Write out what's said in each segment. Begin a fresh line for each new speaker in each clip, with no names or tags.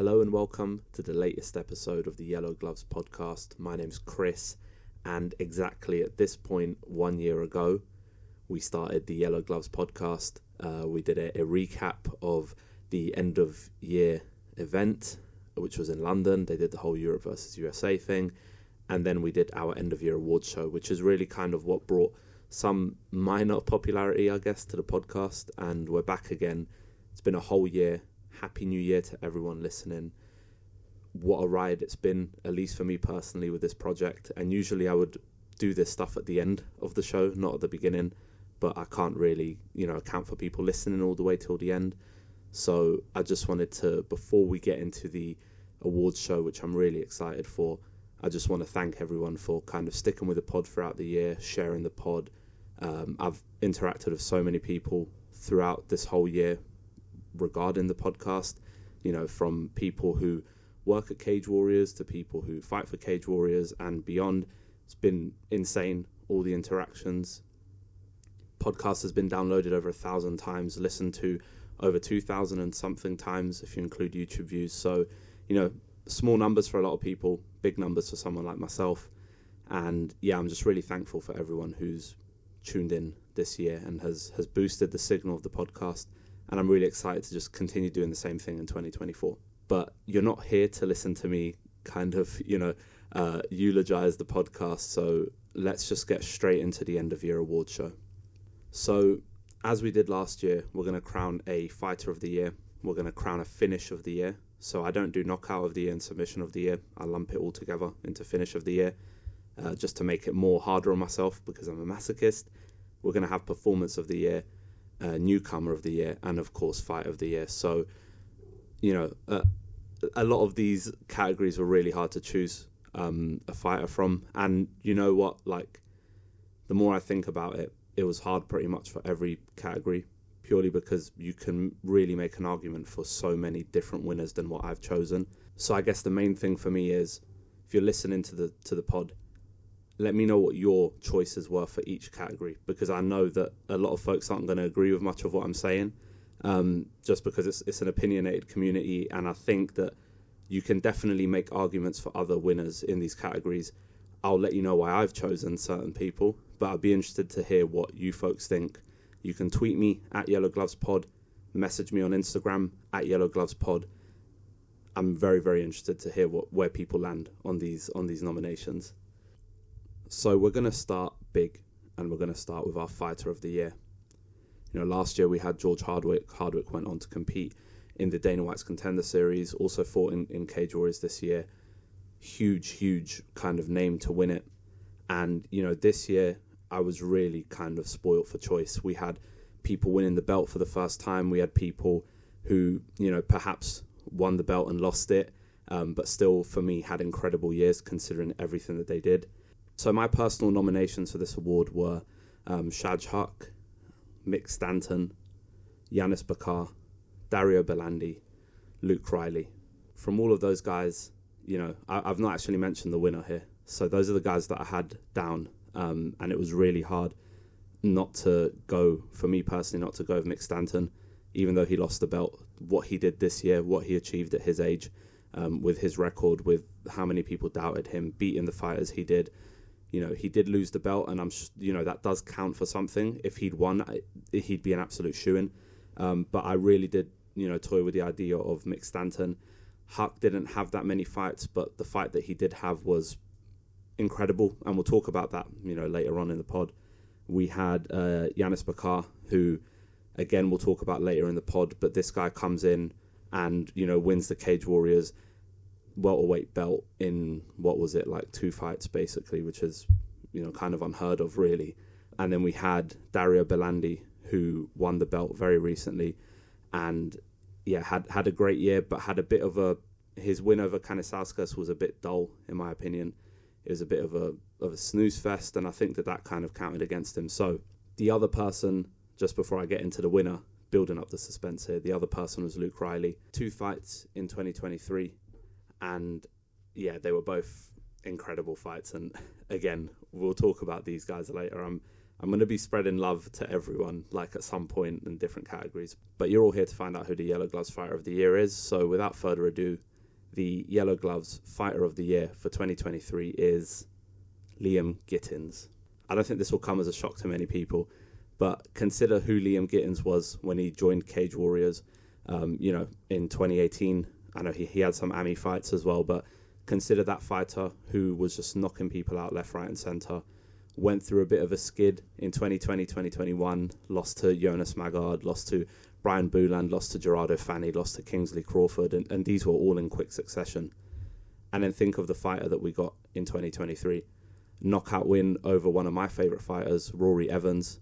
Hello and welcome to the latest episode of the Yellow Gloves podcast. My name's Chris, and exactly at this point 1 year ago, we started the Yellow Gloves podcast. We did a recap of the end of year event, which was in London. They did the whole Europe versus USA thing. And then we did our end of year awards show, which is really kind of what brought some minor popularity, I guess, to the podcast. And we're back again. It's been a whole year. Happy New Year to everyone listening. What a ride it's been, at least for me personally, with this project. And usually I would do this stuff at the end of the show, not at the beginning. But I can't really, account for people listening all the way till the end. So I just wanted to, before we get into the awards show, which I'm really excited for, I just want to thank everyone for kind of sticking with the pod throughout the year, sharing the pod. I've interacted with so many people throughout this whole year regarding the podcast, from people who work at Cage Warriors to people who fight for Cage Warriors and beyond. It's been insane, all the interactions. Podcast has been downloaded over 1,000 times, listened to over 2,000 and something times if you include YouTube views. So, small numbers for a lot of people, big numbers for someone like myself. And yeah, I'm just really thankful for everyone who's tuned in this year and has boosted the signal of the podcast. And I'm really excited to just continue doing the same thing in 2024. But you're not here to listen to me kind of, eulogize the podcast. So let's just get straight into the end of year award show. So as we did last year, we're going to crown a fighter of the year. We're going to crown a finish of the year. So I don't do knockout of the year and submission of the year. I lump it all together into finish of the year, just to make it more harder on myself because I'm a masochist. We're going to have performance of the year, newcomer of the year, and of course fight of the year. So a lot of these categories were really hard to choose a fighter from, and you know what, like, the more I think about it, it was hard pretty much for every category, purely because you can really make an argument for so many different winners than what I've chosen. So I guess the main thing for me is, if you're listening to the pod, let me know what your choices were for each category, because I know that a lot of folks aren't going to agree with much of what I'm saying, just because it's an opinionated community, and I think that you can definitely make arguments for other winners in these categories. I'll let you know why I've chosen certain people, but I'd be interested to hear what you folks think. You can tweet me at YellowGlovesPod, message me on Instagram at YellowGlovesPod. I'm very, very interested to hear where people land on these nominations. So we're going to start big, and we're going to start with our fighter of the year. Last year we had George Hardwick. Hardwick went on to compete in the Dana White's Contender Series, also fought in Cage Warriors this year. Huge kind of name to win it. And, this year I was really kind of spoiled for choice. We had people winning the belt for the first time. We had people who, perhaps won the belt and lost it, but still, for me, had incredible years considering everything that they did. So my personal nominations for this award were Shaj Huck, Mick Stanton, Yanis Bakar, Dario Belandi, Luke Riley. From all of those guys, I've not actually mentioned the winner here. So those are the guys that I had down, and it was really hard not to go, for me personally, not to go with Mick Stanton, even though he lost the belt. What he did this year, what he achieved at his age, with his record, with how many people doubted him, beating the fighters he did. He did lose the belt, and that does count for something. If he'd won, he'd be an absolute shoo-in. But I really did, toy with the idea of Mick Stanton. Huck didn't have that many fights, but the fight that he did have was incredible, and we'll talk about that, later on in the pod. We had Yanis Bakar, who, again, we'll talk about later in the pod, but this guy comes in and, wins the Cage Warriors welterweight belt in, 2 fights, basically, which is, kind of unheard of, really. And then we had Dario Belandi, who won the belt very recently, and had a great year, but had a bit of his win over Kanisauskas was a bit dull, in my opinion. It was a bit of a snooze fest, and I think that kind of counted against him. So the other person, just before I get into the winner, building up the suspense here, the other person was Luke Riley. 2 fights in 2023, and they were both incredible fights. And again, we'll talk about these guys later. I'm going to be spreading love to everyone, like, at some point in different categories. But you're all here to find out who the Yellow Gloves Fighter of the Year is. So without further ado, the Yellow Gloves Fighter of the Year for 2023 is Liam Gittins. I don't think this will come as a shock to many people, but consider who Liam Gittins was when he joined Cage Warriors, in 2018. I know he had some AMI fights as well, but consider that fighter who was just knocking people out left, right and centre. Went through a bit of a skid in 2020, 2021, lost to Jonas Magard, lost to Brian Bouland, lost to Gerardo Fanny, lost to Kingsley Crawford, and these were all in quick succession. And then think of the fighter that we got in 2023. Knockout win over one of my favourite fighters, Rory Evans.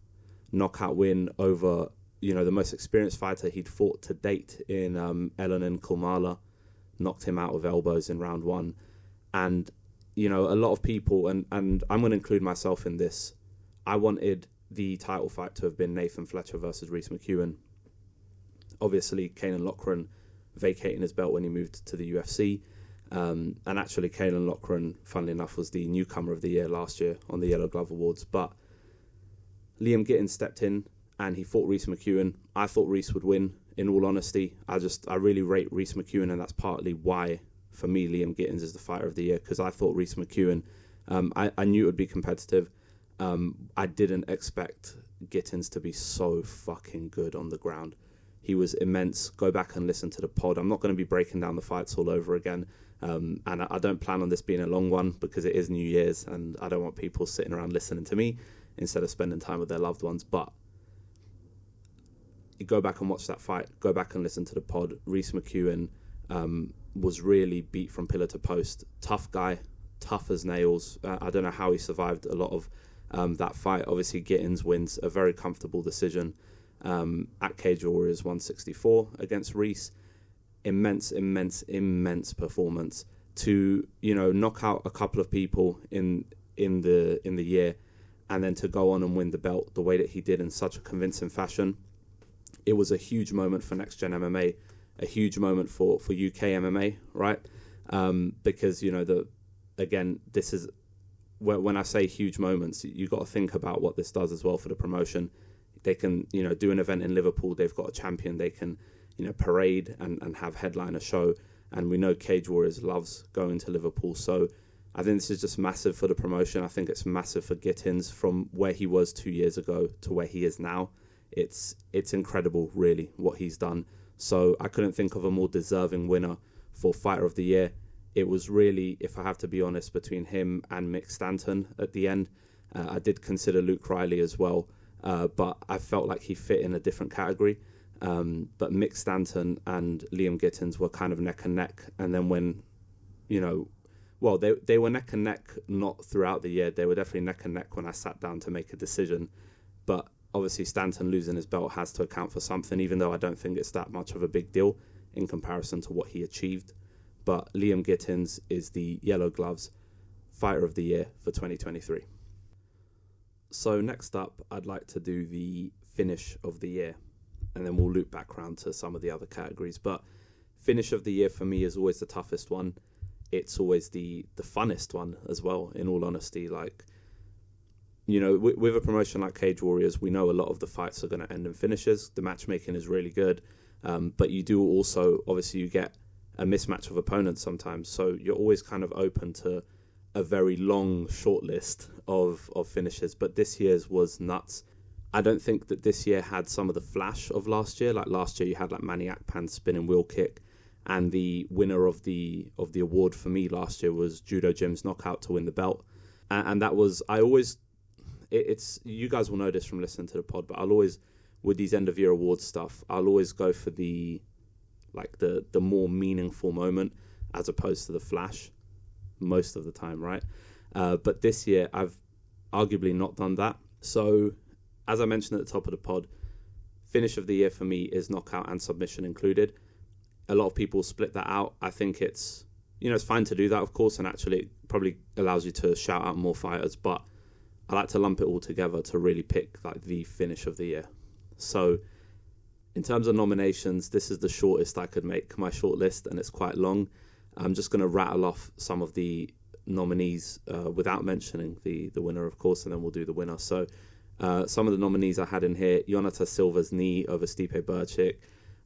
Knockout win over, the most experienced fighter he'd fought to date in Ellenin Kulmala. Knocked him out with elbows in round one. And, a lot of people, and I'm going to include myself in this, I wanted the title fight to have been Nathan Fletcher versus Rhys McEwen. Obviously, Kaylan Loughran vacating his belt when he moved to the UFC. And actually, Kaylan Loughran, funnily enough, was the Newcomer of the Year last year on the Yellow Glove Awards. But Liam Gittins stepped in and he fought Rhys McEwen. I thought Rhys would win, in all honesty. I really rate Rhys McEwen, and that's partly why, for me, Liam Gittins is the Fighter of the Year, because I thought Rhys McEwen, I knew it would be competitive. I didn't expect Gittins to be so fucking good on the ground. He was immense. Go back and listen to the pod. I'm not going to be breaking down the fights all over again. And I don't plan on this being a long one because it is New Year's and I don't want people sitting around listening to me instead of spending time with their loved ones. But you go back and watch that fight. Go back and listen to the pod. Rhys McEwen was really beat from pillar to post. Tough guy, tough as nails. I don't know how he survived a lot of that fight. Obviously, Gittins wins a very comfortable decision at Cage Warriors 164 against Rhys. Immense performance to knock out a couple of people in the year, and then to go on and win the belt the way that he did in such a convincing fashion. It was a huge moment for Next Gen MMA, a huge moment for UK MMA, right? Because this is when I say huge moments, you got to think about what this does as well for the promotion. They can do an event in Liverpool. They've got a champion. They can parade and have headline a show. And we know Cage Warriors loves going to Liverpool. So I think this is just massive for the promotion. I think it's massive for Gittins from where he was 2 years ago to where he is now. It's incredible, really, what he's done. So I couldn't think of a more deserving winner for Fighter of the Year. It was really, if I have to be honest, between him and Mick Stanton at the end. I did consider Luke Riley as well, but I felt like he fit in a different category. But Mick Stanton and Liam Gittins were kind of neck and neck. And then when, they were neck and neck, not throughout the year. They were definitely neck and neck when I sat down to make a decision. But obviously Stanton losing his belt has to account for something, even though I don't think it's that much of a big deal in comparison to what he achieved. But Liam Gittins is the Yellow Gloves Fighter of the Year for 2023. So next up, I'd like to do the Finish of the Year, and then we'll loop back around to some of the other categories. But Finish of the Year for me is always the toughest one. It's always the funnest one as well, in all honesty. Like, with a promotion like Cage Warriors, we know a lot of the fights are going to end in finishes. The matchmaking is really good. But you do also, obviously, you get a mismatch of opponents sometimes. So you're always kind of open to a very long short list of finishes. But this year's was nuts. I don't think that this year had some of the flash of last year. Like last year, you had like Manny Akpan's spinning wheel kick. And the winner of the award for me last year was Judo Jim's knockout to win the belt. And that was, it's you guys will know this from listening to the pod, but I'll always, with these end of year awards stuff, I'll always go for the more meaningful moment as opposed to the flash most of the time, right? But this year I've arguably not done that. So as I mentioned at the top of the pod, Finish of the Year for me is knockout and submission included. A lot of people split that out. I think it's fine to do that, of course, and actually it probably allows you to shout out more fighters, but I like to lump it all together to really pick like the Finish of the Year. So in terms of nominations, this is the shortest I could make my short list, and it's quite long. I'm just going to rattle off some of the nominees without mentioning the winner, of course, and then we'll do the winner. So some of the nominees I had in here: Jonata Silva's knee over Stipe Burchik,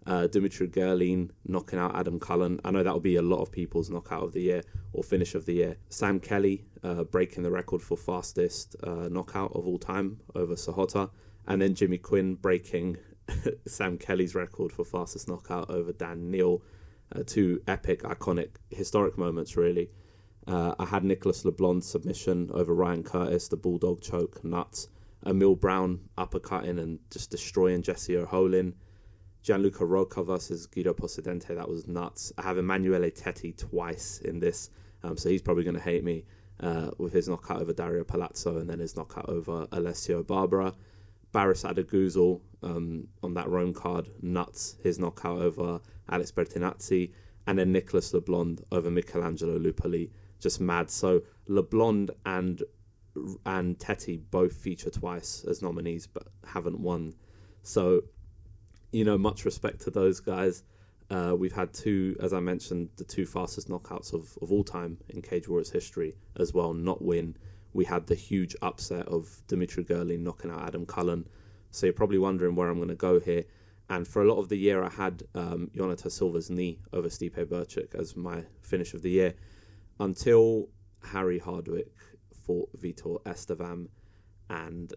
Dimitri Gerlin knocking out Adam Cullen. I know that'll be a lot of people's knockout of the year or finish of the year. Sam Kelly breaking the record for fastest knockout of all time over Sahota. And then Jimmy Quinn breaking Sam Kelly's record for fastest knockout over Dan Neal. Two epic, iconic, historic moments, really. I had Nicholas LeBlanc's submission over Ryan Curtis, the Bulldog choke, nuts. Emil Brown uppercutting and just destroying Jesse O'Holin. Gianluca Roca versus Guido Possidente, that was nuts. I have Emanuele Tetti twice in this, so he's probably going to hate me with his knockout over Dario Palazzo and then his knockout over Alessio Barbara. Baris Adeguzul on that Rome card, nuts. His knockout over Alex Bertinazzi. And then Nicholas LeBlanc over Michelangelo Lupoli, just mad. So LeBlanc and Tetti both feature twice as nominees but haven't won. So, much respect to those guys. We've had two, as I mentioned, the two fastest knockouts of all time in Cage Warriors history as well, not win. We had the huge upset of Dimitri Gerlin knocking out Adam Cullen. So you're probably wondering where I'm going to go here. And for a lot of the year, I had Jonathan Silva's knee over Stipe Miocic as my finish of the year, until Harry Hardwick fought Vitor Estevam. And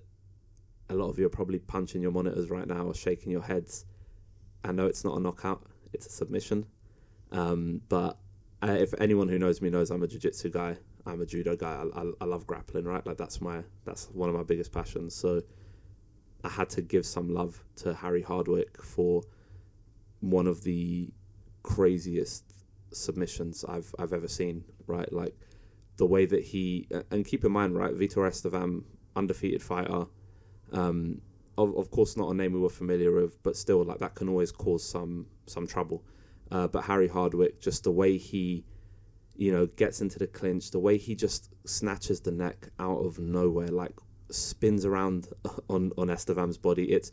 a lot of you are probably punching your monitors right now or shaking your heads. I know it's not a knockout, it's a submission. But if anyone who knows me knows I'm a jiu-jitsu guy, I'm a judo guy. I love grappling, right? Like that's one of my biggest passions. So I had to give some love to Harry Hardwick for one of the craziest submissions I've ever seen, right? Like the way that and keep in mind, right, Vitor Estevam, undefeated fighter, of course not a name we were familiar with, but still, like that can always cause some trouble. But Harry Hardwick, just the way he gets into the clinch, the way he just snatches the neck out of nowhere, like spins around on Estevam's body. It's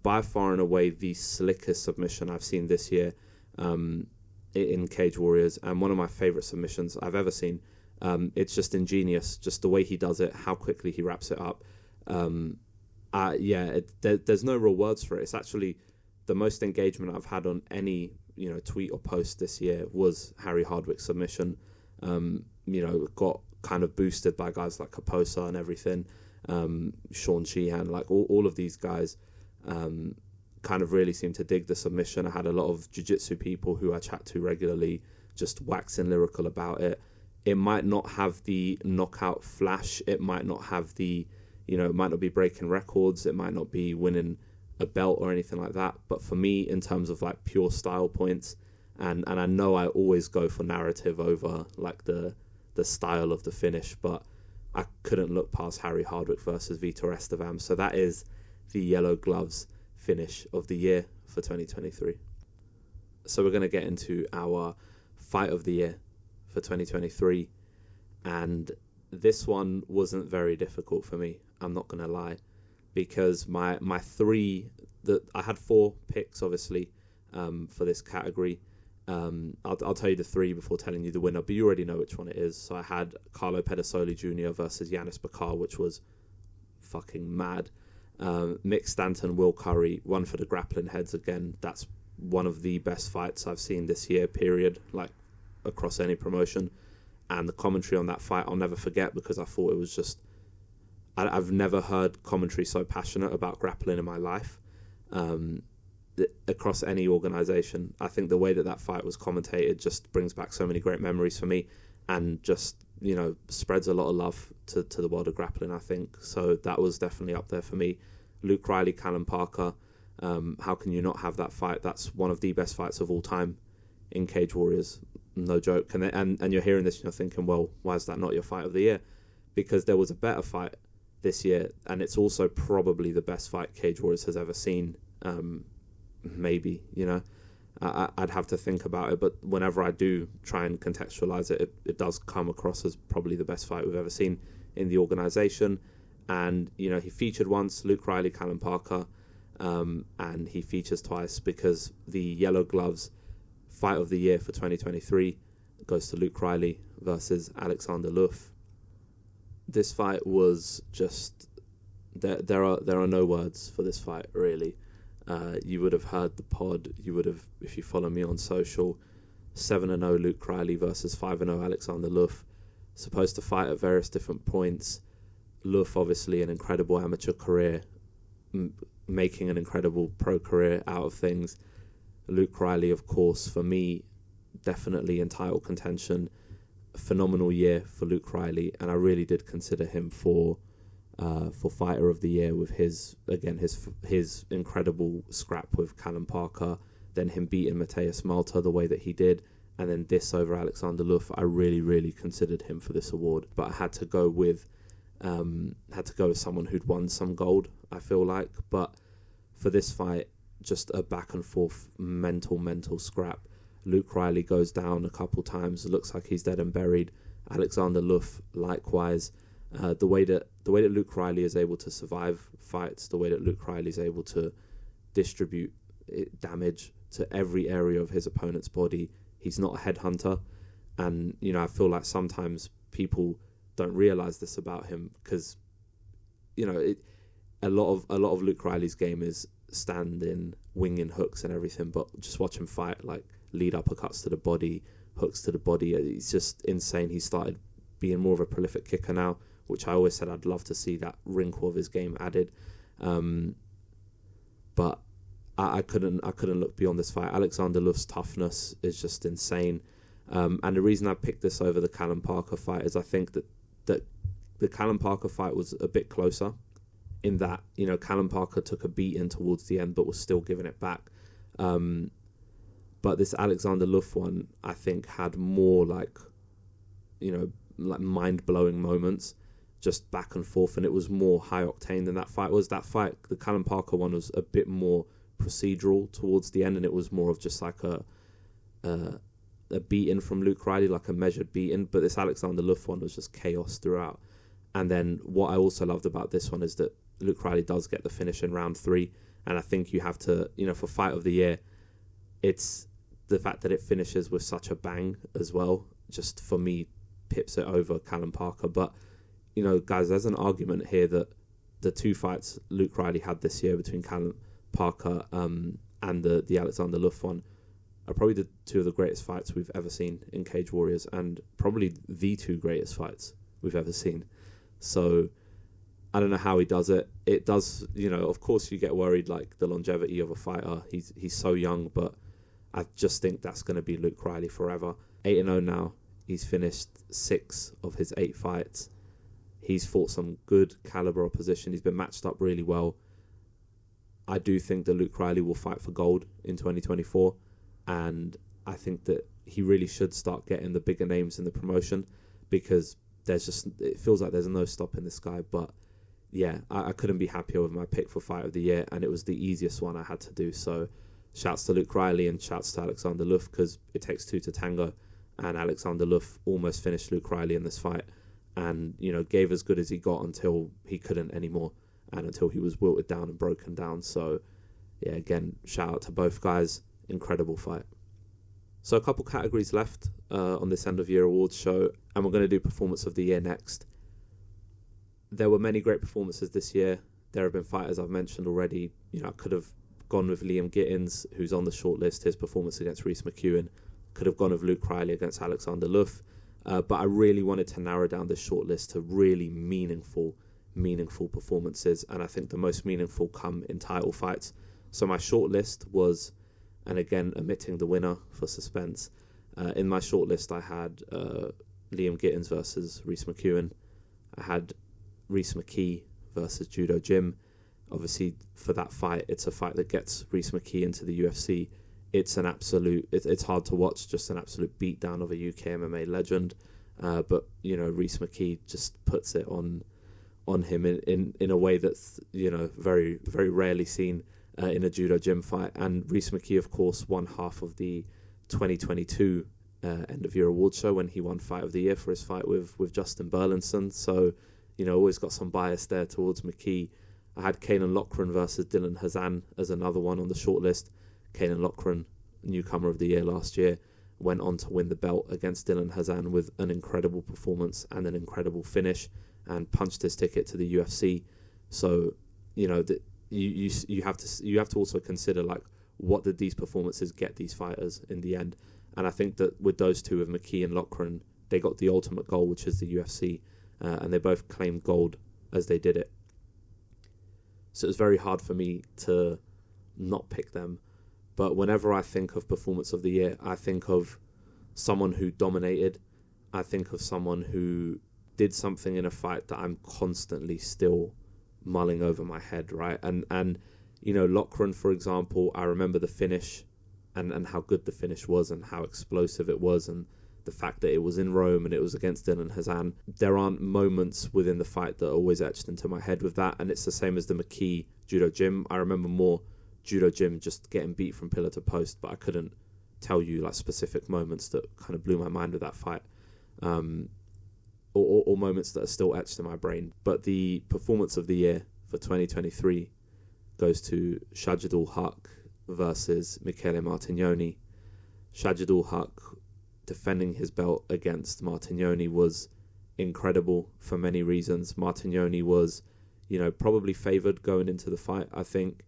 by far and away the slickest submission I've seen this year in Cage Warriors, and one of my favorite submissions I've ever seen. It's just ingenious, just the way he does it, how quickly he wraps it up. There's no real words for it. It's actually the most engagement I've had on any tweet or post this year was Harry Hardwick's submission. Got kind of boosted by guys like Kaposa and everything, Sean Sheehan, like all of these guys kind of really seemed to dig the submission. I had a lot of jiu-jitsu people who I chat to regularly just waxing lyrical about it. It might not have the knockout flash, it might not have the it might not be breaking records, it might not be winning a belt or anything like that, but for me, in terms of like pure style points, and I know I always go for narrative over like the style of the finish, but I couldn't look past Harry Hardwick versus Vitor Estevam. So that is the Yellow Gloves finish of the year for 2023. So we're going to get into our fight of the year for 2023, and this one wasn't very difficult for me, I'm not going to lie, because my three, I had four picks obviously for this category. I'll tell you the three before telling you the winner, but you already know which one it is. So I had Carlo Pedasoli Jr. versus Yanis Bakar, which was fucking mad. Mick Stanton, Will Curry, one for the grappling heads again. That's one of the best fights I've seen this year, period, like across any promotion. And the commentary on that fight I'll never forget, because I thought it was just, I've never heard commentary so passionate about grappling in my life. Across any organisation, I think the way that fight was commentated just brings back so many great memories for me, and just spreads a lot of love to the world of grappling, I think. So that was definitely up there for me. Luke Riley, Callum Parker, how can you not have that fight? That's one of the best fights of all time in Cage Warriors, no joke. And you're hearing this and you're thinking, well, why is that not your fight of the year? Because there was a better fight this year, and it's also probably the best fight Cage Warriors has ever seen. Maybe, I'd have to think about it, but whenever I do try and contextualize it, it does come across as probably the best fight we've ever seen in the organisation. And he featured once, Luke Riley, Callum Parker, and he features twice, because the Yellow Gloves fight of the year for 2023 goes to Luke Riley versus Alexander Luff. This fight was just, there are no words for this fight, really. You would have heard the pod. You would have, if you follow me on social, 7-0 Luke Riley versus 5-0 Alexander Luff. Supposed to fight at various different points. Luff, obviously, an incredible amateur career, making an incredible pro career out of things. Luke Riley, of course, for me, definitely in title contention. A phenomenal year for Luke Riley, and I really did consider him for fighter of the year with his incredible scrap with Callum Parker, then him beating Mateus Malta the way that he did, and then this over Alexander Luff. I really considered him for this award, but I had to go with someone who'd won some gold, I feel like. But for this fight, just a back and forth mental scrap. Luke Riley goes down a couple times. It looks like he's dead and buried. Alexander Luff, likewise. The way that Luke Riley is able to survive fights, the way that Luke Riley is able to distribute damage to every area of his opponent's body. He's not a headhunter, and I feel like sometimes people don't realize this about him, because a lot of Luke Riley's game is standing, winging hooks and everything, but just watch him fight, like lead uppercuts to the body, hooks to the body. It's just insane. He started being more of a prolific kicker now, which I always said I'd love to see that wrinkle of his game added. But I couldn't look beyond this fight. Alexander Luff's toughness is just insane. And the reason I picked this over the Callum Parker fight is I think that the Callum Parker fight was a bit closer, in that, Callum Parker took a beating towards the end but was still giving it back. But this Alexander Luff one, I think, had more like mind-blowing moments, just back and forth, and it was more high octane than that fight was. That fight, the Callum Parker one, was a bit more procedural towards the end, and it was more of just like a beating from Luke Riley, like a measured beating. But this Alexander Luff one was just chaos throughout. And then what I also loved about this one is that Luke Riley does get the finish in round 3, and I think you have to, for fight of the year, it's the fact that it finishes with such a bang as well, just for me pips it over Callum Parker. But guys, there's an argument here that the two fights Luke Riley had this year between Callum Parker and the Alexander Luff one are probably the two of the greatest fights we've ever seen in Cage Warriors, and probably the two greatest fights we've ever seen. So I don't know how he does it. It does, of course you get worried, like the longevity of a fighter. He's so young, but I just think that's going to be Luke Riley forever. 8-0 now. He's finished 6 of his 8 fights. He's fought some good caliber opposition. He's been matched up really well. I do think that Luke Riley will fight for gold in 2024, and I think that he really should start getting the bigger names in the promotion, because it feels like there's no stopping this guy. But yeah, I couldn't be happier with my pick for fight of the year, and it was the easiest one I had to do. So shouts to Luke Riley and shouts to Alexander Luff, because it takes 2 to tango, and Alexander Luff almost finished Luke Riley in this fight, and gave as good as he got until he couldn't anymore, and until he was wilted down and broken down. So yeah, again, shout out to both guys. Incredible fight. So a couple categories left on this end of year awards show, and we're going to do performance of the year next. There were many great performances this year. There have been fighters I've mentioned already. I could have gone with Liam Gittins, who's on the shortlist, his performance against Rhys McEwen. Could have gone with Luke Riley against Alexander Luff. But I really wanted to narrow down this shortlist to really meaningful performances, and I think the most meaningful come in title fights. So my shortlist was, and again, omitting the winner for suspense, in my shortlist I had Liam Gittins versus Rhys McEwen. I had Rhys McKee versus Judo Jim. Obviously, for that fight, it's a fight that gets Rhys McKee into the UFC. It's an absolute, it's hard to watch, just an absolute beatdown of a UK MMA legend. But Rhys McKee just puts it on him in a way that's very, very rarely seen in a Judo Gym fight. And Rhys McKee, of course, won half of the 2022 end of year award show when he won Fight of the Year for his fight with Justin Burlinson. So always got some bias there towards McKee. I had Kanan Loughran versus Dylan Hazan as another one on the shortlist. Kanan Loughran, Newcomer of the Year last year, went on to win the belt against Dylan Hazan with an incredible performance and an incredible finish, and punched his ticket to the UFC. So, you have to also consider like what did these performances get these fighters in the end. And I think that with those two, with McKee and Loughran, they got the ultimate goal, which is the UFC, and they both claimed gold as they did it. So it was very hard for me to not pick them. But whenever I think of performance of the year, I think of someone who dominated. I think of someone who did something in a fight that I'm constantly still mulling over my head, right? And you know, Loughran, for example, I remember the finish and how good the finish was and how explosive it was, and the fact that it was in Rome and it was against Dylan Hazan. There aren't moments within the fight that are always etched into my head with that, and it's the same as the McKee Judo Gym. I remember more Judo Gym just getting beat from pillar to post, but I couldn't tell you like specific moments that kind of blew my mind with that fight, or moments that are still etched in my brain. But the performance of the year for 2023 goes to Shahidul Haq versus Michele Martignoni. Shahidul Haq defending his belt against Martignoni was incredible for many reasons. Martignoni was, you know, probably favoured going into the fight, I think.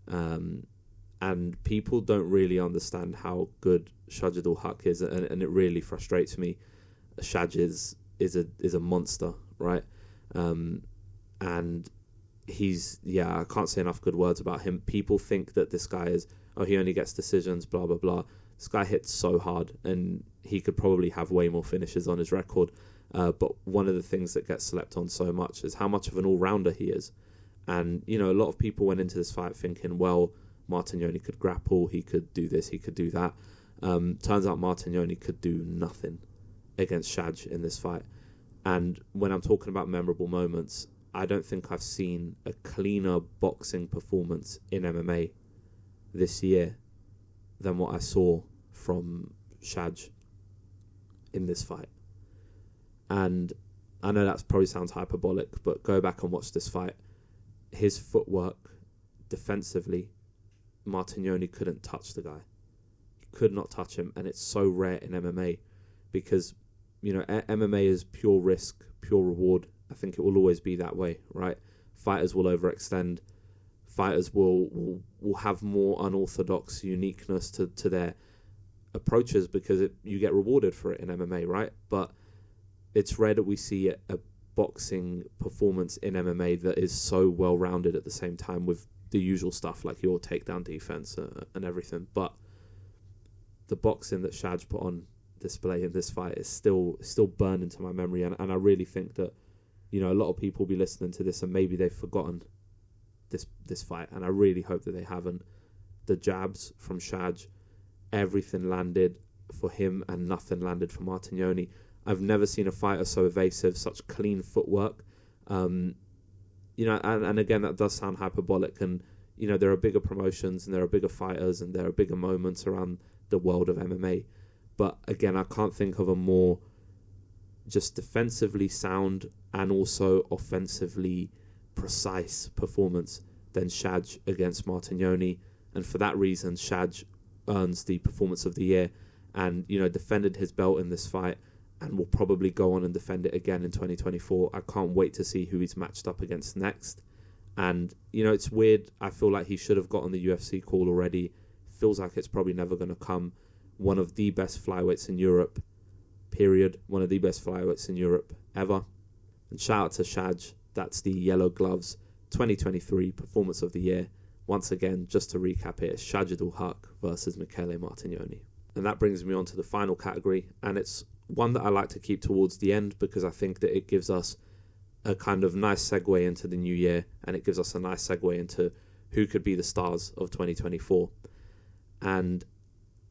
And people don't really understand how good Shahidul Haq is, and it really frustrates me. Shaj is a monster, right? And he's, I can't say enough good words about him. People think that this guy is, he only gets decisions, blah, blah, blah. This guy hits so hard, and he could probably have way more finishes on his record. But one of the things that gets slept on so much is how much of an all-rounder he is. And, you know, a lot of people went into this fight thinking, well, Martignoni could grapple, he could do this, he could do that. Turns out Martignoni could do nothing against Shaj in this fight. And when I'm talking about memorable moments, I don't think I've seen a cleaner boxing performance in MMA this year than what I saw from Shaj in this fight. And I know that probably sounds hyperbolic, but go back and watch this fight. His footwork defensively, Martignoni couldn't touch the guy. He could not touch him, and it's so rare in MMA because, you know, MMA is pure risk, pure reward. I think it will always be that way, right? Fighters will overextend. Fighters will have more unorthodox uniqueness to their approaches because you get rewarded for it in MMA, right? But it's rare that we see a boxing performance in MMA that is so well-rounded at the same time with the usual stuff like your takedown defense and everything. But the boxing that Shaj put on display in this fight is still burned into my memory, and I really think that, you know, a lot of people will be listening to this and maybe they've forgotten this fight, and I really hope that they haven't. The jabs from Shaj, everything landed for him and nothing landed for Martignoni. I've never seen a fighter so evasive, such clean footwork. You know, and again, that does sound hyperbolic, and, you know, there are bigger promotions and there are bigger fighters and there are bigger moments around the world of MMA. But again, I can't think of a more just defensively sound and also offensively precise performance than Shaj against Martignoni. And for that reason, Shaj earns the performance of the year and, you know, defended his belt in this fight and will probably go on and defend it again in 2024. I can't wait to see who he's matched up against next. And, you know, it's weird. I feel like he should have gotten the UFC call already. Feels like it's probably never going to come. One of the best flyweights in Europe, period. One of the best flyweights in Europe ever. And shout out to Shaj. That's the Yellow Gloves 2023 Performance of the Year. Once again, just to recap it, it's Shahidul Haq versus Michele Martignoni. And that brings me on to the final category. And it's one that I like to keep towards the end because I think that it gives us a kind of nice segue into the new year, and it gives us a nice segue into who could be the stars of 2024. And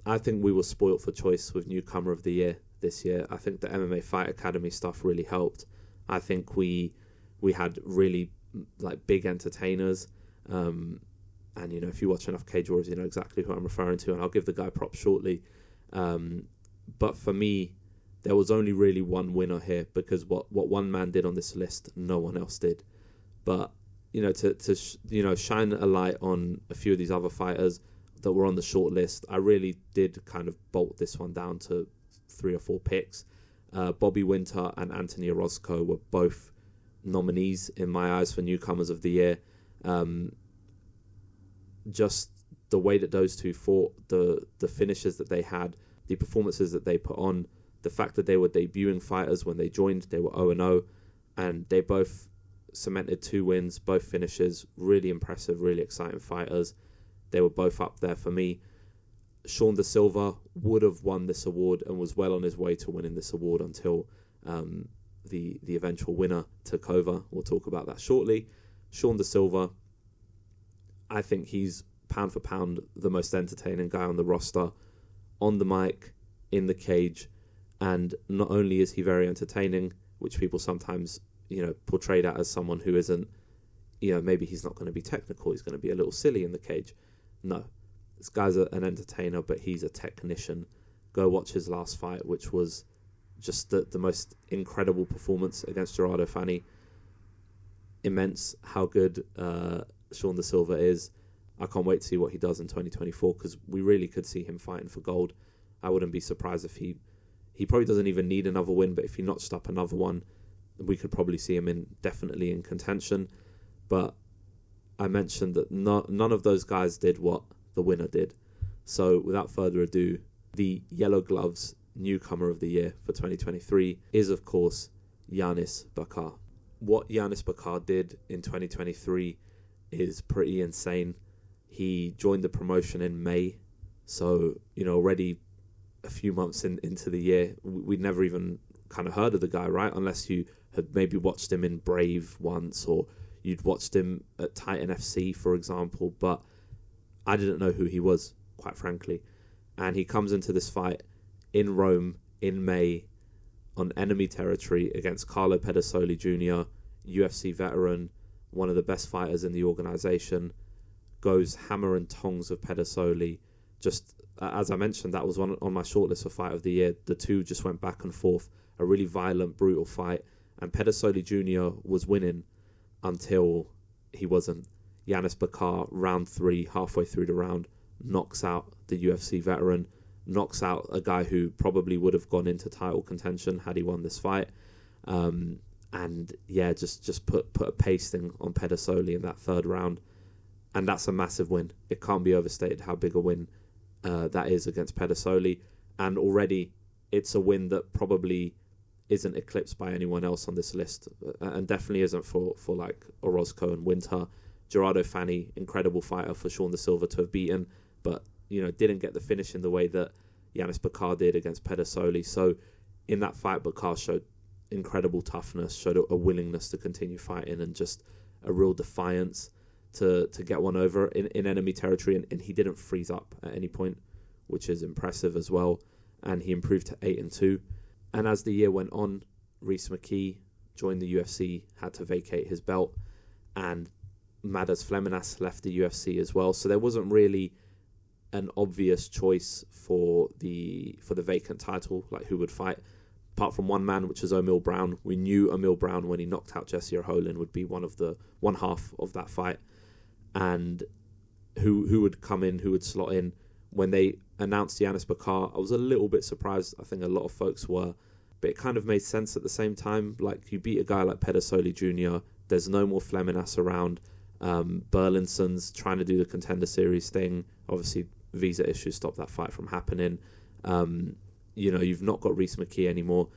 I think we were spoilt for choice with Newcomer of the Year this year. I think the MMA Fight Academy stuff really helped. I think we had really like big entertainers, and, you know, if you watch enough Cage Warriors, you know exactly who I'm referring to, and I'll give the guy props shortly. But for me, there was only really one winner here because what one man did on this list, no one else did. But, you know, to shine a light on a few of these other fighters that were on the short list, I really did kind of bolt this one down to 3 or 4 picks. Bobby Winter and Anthony Orozco were both nominees in my eyes for Newcomers of the Year. just the way that those two fought, the finishes that they had, the performances that they put on, the fact that they were debuting fighters when they joined, they were 0-0, and they both cemented 2 wins, both finishes, really impressive, really exciting fighters. They were both up there for me. Sean Da Silva would have won this award and was well on his way to winning this award until the eventual winner took over. We'll talk about that shortly. Sean Da Silva, I think he's pound for pound the most entertaining guy on the roster, on the mic, in the cage, and not only is he very entertaining, which people sometimes, portray that as someone who isn't, maybe he's not going to be technical, he's going to be a little silly in the cage. No, this guy's an entertainer, but he's a technician. Go watch his last fight, which was just the most incredible performance against Gerardo Fani. Immense how good Sean Da Silva is. I can't wait to see what he does in 2024, because we really could see him fighting for gold. I wouldn't be surprised if he probably doesn't even need another win, but if he notched up another one, we could probably see him definitely in contention. But I mentioned that none of those guys did what the winner did. So without further ado, the Yellow Gloves Newcomer of the Year for 2023 is, of course, Yanis Bakar. What Yanis Bakar did in 2023 is pretty insane. He joined the promotion in May, so already a few months into the year, we'd never even kind of heard of the guy, right? Unless you had maybe watched him in Brave once, or you'd watched him at Titan FC, for example. But I didn't know who he was, quite frankly. And he comes into this fight in Rome in May on enemy territory against Carlo Pedasoli Jr., UFC veteran, one of the best fighters in the organization, goes hammer and tongs of Pedasoli. Just as I mentioned, that was one on my shortlist for fight of the year. The two just went back and forth, a really violent, brutal fight, and Pedasoli Jr. was winning until he wasn't. Yanis Bakar, round 3, halfway through the round, knocks out the UFC veteran, knocks out a guy who probably would have gone into title contention had he won this fight. Just put a pasting on Pedasoli in that third round. And that's a massive win. It can't be overstated how big a win that is against Pedasoli. And already it's a win that probably isn't eclipsed by anyone else on this list, and definitely isn't for like Orozco and Winter. Gerardo Fani, incredible fighter for Sean Da Silva to have beaten, but didn't get the finish in the way that Yanis Bakar did against Pedasoli. So in that fight, Bakar showed incredible toughness, showed a willingness to continue fighting, and just a real defiance to get one over in enemy territory, and he didn't freeze up at any point, which is impressive as well. And he improved to 8-2. And as the year went on, Rhys McKee joined the UFC, had to vacate his belt, and Madas Fleminas left the UFC as well. So there wasn't really an obvious choice for the vacant title, like who would fight, apart from one man, which is Emil Brown. We knew Emil Brown, when he knocked out Jesse O'Holin, would be one half of that fight, and who would come in, who would slot in. When they announced Yanis Bakar, I was a little bit surprised. I think a lot of folks were, but it kind of made sense at the same time. Like, you beat a guy like Pedasoli Jr., there's no more Fleminas around. Burlinson's trying to do the Contender Series thing. Obviously, visa issues stopped that fight from happening. You've not got Rhys McKee anymore.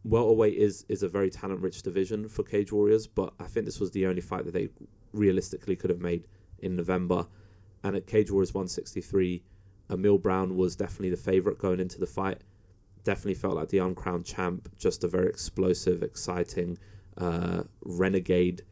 Welterweight is a very talent-rich division for Cage Warriors, but I think this was the only fight that they realistically could have made in November. And at Cage Warriors 163, Emil Brown was definitely the favourite going into the fight. Definitely felt like the uncrowned champ, just a very explosive, exciting, renegade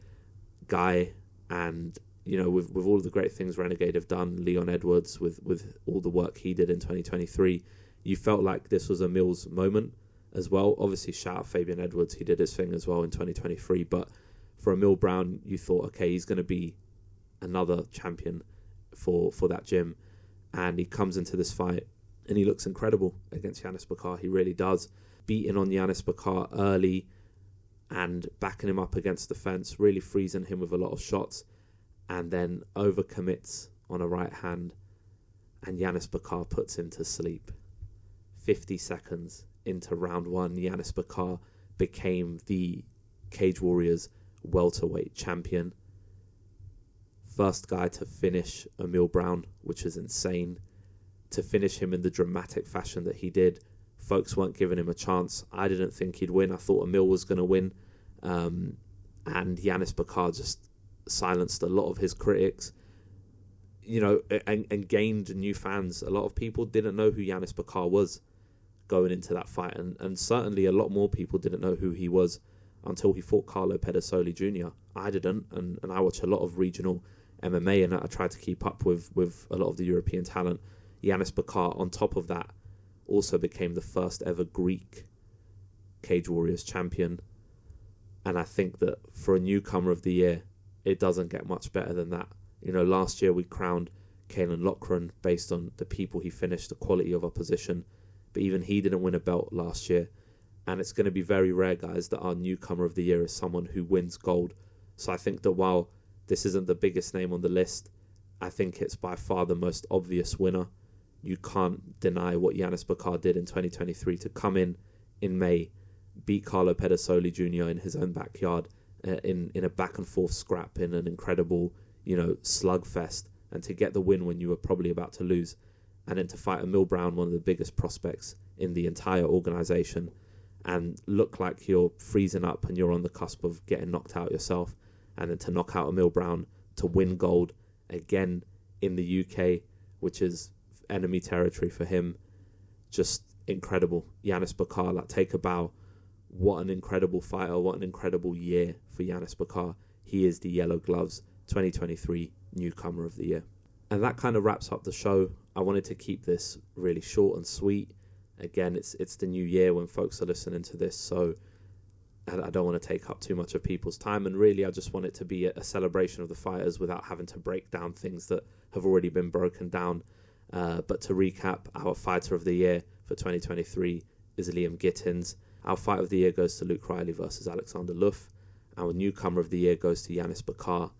guy. And, with all of the great things Renegade have done, Leon Edwards, with all the work he did in 2023, you felt like this was Emil's moment as well. Obviously, shout out Fabian Edwards, he did his thing as well in 2023. But for Emil Brown, you thought, okay, he's going to be another champion for that gym. And he comes into this fight and he looks incredible against Yanis Bakar. He really does. Beating on Yanis Bakar early and backing him up against the fence, really freezing him with a lot of shots, and then overcommits on a right hand, and Yanis Bakar puts him to sleep. 50 seconds into round 1, Yanis Bakar became the Cage Warriors welterweight champion. first guy to finish Emil Brown, which is insane. To finish him in the dramatic fashion that he did, folks weren't giving him a chance. I didn't think he'd win. I thought Emil was going to win. And Yanis Bakar just silenced a lot of his critics, and gained new fans. A lot of people didn't know who Yanis Bakar was going into that fight, and certainly a lot more people didn't know who he was until he fought Carlo Pedersoli Jr. I didn't, and I watch a lot of regional MMA, and I try to keep up with a lot of the European talent. Yanis Bakar, on top of that, also became the first ever Greek Cage Warriors champion. And I think that for a newcomer of the year, it doesn't get much better than that. Last year we crowned Kalen Loughran based on the people he finished, the quality of opposition. But even he didn't win a belt last year. And it's going to be very rare, guys, that our newcomer of the year is someone who wins gold. So I think that while this isn't the biggest name on the list, I think it's by far the most obvious winner. You can't deny what Yanis Bakar did in 2023 to come in May, beat Carlo Pedersoli Jr. in his own backyard in a back and forth scrap in an incredible, slugfest, and to get the win when you were probably about to lose, and then to fight Emil Brown, one of the biggest prospects in the entire organization, and look like you're freezing up and you're on the cusp of getting knocked out yourself, and then to knock out Emil Brown, to win gold again in the UK, which is enemy territory for him. Just incredible. Yanis Bakar, take a bow. What an incredible fighter. What an incredible year for Yanis Bakar. He is the Yellow Gloves 2023 Newcomer of the Year. And that kind of wraps up the show. I wanted to keep this really short and sweet. Again, it's the new year when folks are listening to this, so I don't want to take up too much of people's time, and really I just want it to be a celebration of the fighters without having to break down things that have already been broken down. But to recap, our fighter of the year for 2023 is Liam Gittins. Our fight of the year goes to Luke Riley versus Alexander Luff. Our newcomer of the year goes to Yanis Bakar.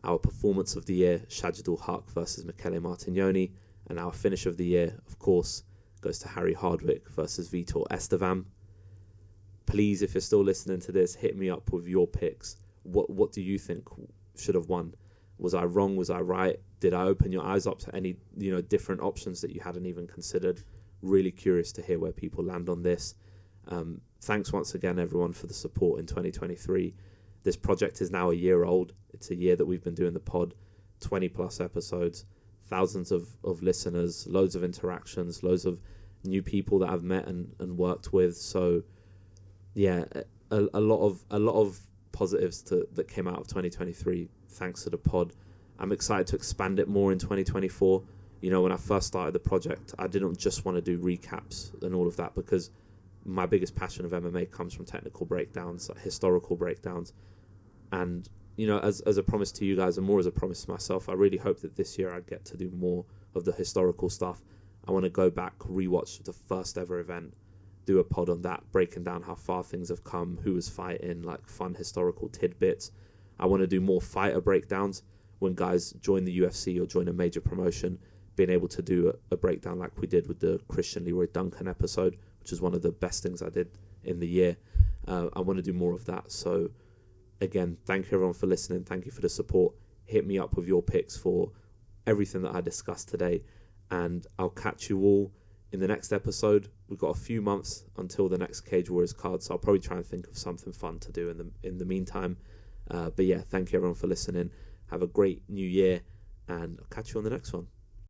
Our performance of the year, Shajidul Haq versus Michele Martignoni. And our finish of the year, of course, goes to Harry Hardwick versus Vitor Estevam. Please, if you're still listening to this, hit me up with your picks. What do you think should have won? Was I wrong? Was I right? Did I open your eyes up to any different options that you hadn't even considered? Really curious to hear where people land on this. Thanks once again, everyone, for the support in 2023. This project is now a year old. It's a year that we've been doing the pod, 20 plus episodes, thousands of listeners, loads of interactions, loads of new people that I've met and worked with. So yeah, a lot of positives that came out of 2023 thanks to the pod. I'm excited to expand it more in 2024. When I first started the project, I didn't just want to do recaps and all of that, because my biggest passion of MMA comes from technical breakdowns, historical breakdowns. And, as a promise to you guys and more as a promise to myself, I really hope that this year I get to do more of the historical stuff. I want to go back, rewatch the first ever event, do a pod on that, breaking down how far things have come, who was fighting, fun historical tidbits. I want to do more fighter breakdowns when guys join the UFC or join a major promotion, being able to do a breakdown like we did with the Christian Leroy Duncan episode, which is one of the best things I did in the year. I want to do more of that. So again, thank you everyone for listening. Thank you for the support. Hit me up with your picks for everything that I discussed today, and I'll catch you all in the next episode. We've got a few months until the next Cage Warriors card, so I'll probably try and think of something fun to do in the meantime. But yeah, thank you everyone for listening. Have a great new year, and I'll catch you on the next one.